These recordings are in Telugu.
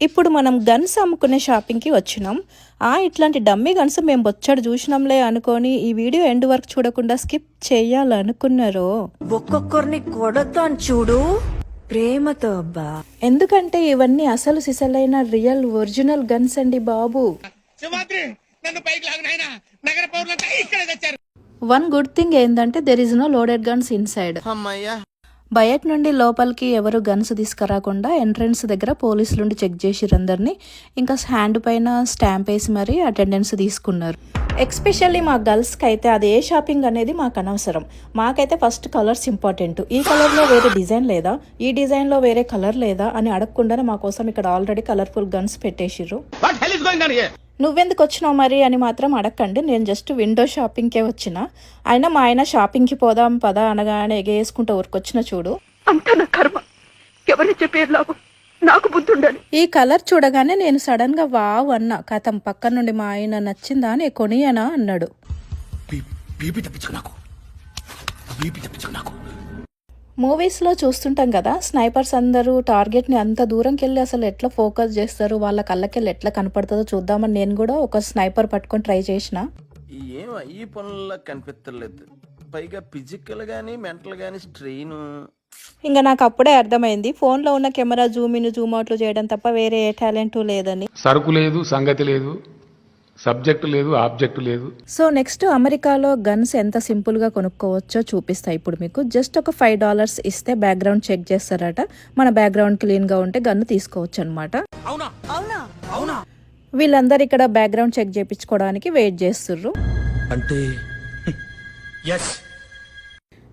ఇప్పుడు మనం గన్స్ అమ్ముకునే షాపింగ్కి వచ్చినాం. ఇట్లాంటి డమ్మీ గన్స్ మేము బొచ్చడు చూసినాంలే అనుకొని ఈ వీడియో ఎండ్ వరకు చూడకుండా స్కిప్ చేయాలనుకున్నారో ఒక్కొక్కరిని కొడతాను చూడు ప్రేమతో అబ్బా. ఎందుకంటే ఇవన్నీ అసలు సిసలైన రియల్ ఒరిజినల్ గన్స్ అండి బాబు. వన్ గుడ్ థింగ్ ఏంటంటే there is no loaded guns inside. బయట నుండి లోపలికి ఎవరు గన్స్ తీసుకురాకుండా ఎంట్రన్స్ దగ్గర పోలీసులుండి చెక్ చేసిర్రు అందరినీ. ఇంకా హ్యాండ్ పైన స్టాంప్ వేసి మరీ అటెండెన్స్ తీసుకున్నారు. ఎక్స్పెషల్లీ మా గర్ల్స్కి అయితే అది ఏ షాపింగ్ అనేది మాకు అనవసరం. మాకైతే ఫస్ట్ కలర్స్ ఇంపార్టెంట్. ఈ కలర్లో వేరే డిజైన్ లేదా, ఈ డిజైన్లో వేరే కలర్ లేదా అని అడగకుండానే మా కోసం ఇక్కడ ఆల్రెడీ కలర్ఫుల్ గన్స్ పెట్టేసిర్రు. నువ్వెందుకు వచ్చినావు మరి అని మాత్రం అడగండి. నేను జస్ట్ విండో షాపింగ్కే వచ్చిన. అయినా మా ఆయన షాపింగ్కి పోదాం పదా అనగానే ఎగేసుకుంటూ ఊరికొచ్చిన చూడు. నాకు బుద్ధి ఉండాలి. ఈ కలర్ చూడగానే నేను సడన్ గా వావ్ అన్నా. కథం పక్కన నుండి మా ఆయన నచ్చిందా అని కొనియనా అన్నాడు. మూవీస్లో చూస్తుంటాం కదా, స్నైపర్స్ అందరూ టార్గెట్ని అంత దూరంకి వెళ్ళి అసలు ఎట్లా ఫోకస్ చేస్తారు, వాళ్ళ కళ్ళకెళ్ళి ఎట్లా కనపడుతుందో చూద్దామని నేను కూడా ఒక స్నైపర్ పట్టుకొని ట్రై చేసిన. ఈ పనుల్లో కనిపించలేదు, పైగా ఫిజికల్ గానీ మెంటల్ గానీ స్ట్రెయిన్. ఇంకా నాకు అప్పుడే అర్థమైంది ఫోన్లో ఉన్న కెమెరా జూమ్ ఇన్ జూమ్ అవుట్లు చేయడం తప్ప వేరే ఏ టాలెంట్ లేదని. సరుకు లేదు, సంగతి లేదు, సబ్జెక్టు లేదు, ఆబ్జెక్ట్ లేదు. సో నెక్స్ట్ అమెరికాలో గన్స్ ఎంత సింపుల్ గా కొనుక్కోవచ్చో చూపిస్తా ఇప్పుడు మీకు. జస్ట్ ఒక $5 ఇస్తే బ్యాక్గ్రౌండ్ చెక్ చేస్తారట. మన బ్యాక్గ్రౌండ్ క్లీన్ గా ఉంటే గన్ను తీసుకోవచ్చు అనమాట. వీళ్ళందరూ ఇక్కడ బ్యాక్గ్రౌండ్ చెక్ చేయించుకోవడానికి వెయిట్ చేస్తుర్రు. అంటే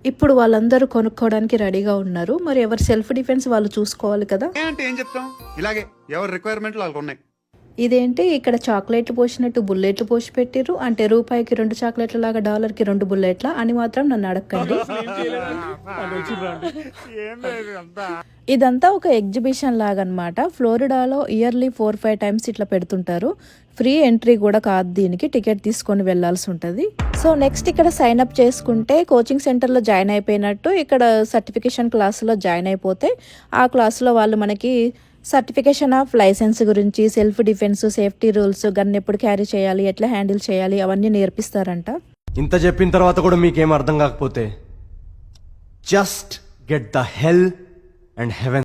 ఇప్పుడు వాళ్ళందరూ కొనుక్కోవడానికి రెడీగా ఉన్నారు. మరి ఎవరి సెల్ఫ్ డిఫెన్స్ వాళ్ళు చూసుకోవాలి కదా. ఏం చెప్తాం, ఇలాగే ఎవరి రిక్వైర్మెంట్లు వాళ్ళకు ఉన్నాయి. ఇదేంటి ఇక్కడ చాక్లెట్లు పోసినట్టు బుల్లెట్లు పోసి పెట్టిర్రు. అంటే రూపాయికి 2 చాక్లెట్ల లాగా $1కి 2 బుల్లెట్ల అని మాత్రం నన్ను అడగండి. ఇదంతా ఒక ఎగ్జిబిషన్ లాగా అనమాట. ఫ్లోరిడాలో ఇయర్లీ 4-5 టైమ్స్ ఇట్లా పెడుతుంటారు. ఫ్రీ ఎంట్రీ కూడా కాదు, దీనికి టికెట్ తీసుకొని వెళ్లాల్సి ఉంటుంది. సో నెక్స్ట్ ఇక్కడ సైన్ అప్ చేసుకుంటే కోచింగ్ సెంటర్లో జాయిన్ అయిపోయినట్టు. ఇక్కడ సర్టిఫికేషన్ క్లాసులో జాయిన్ అయిపోతే ఆ క్లాసులో వాళ్ళు మనకి సర్టిఫికేషన్ ఆఫ్ లైసెన్స్ గురించి, self defence, safety rules, gun ఎప్పుడు క్యారీ చేయాలి, ఎట్లా హ్యాండిల్ చేయాలి అవన్నీ నేర్పిస్తారంట. ఇంత చెప్పిన తర్వాత కూడా మీకేం అర్థం కాకపోతే just get the hell and heaven.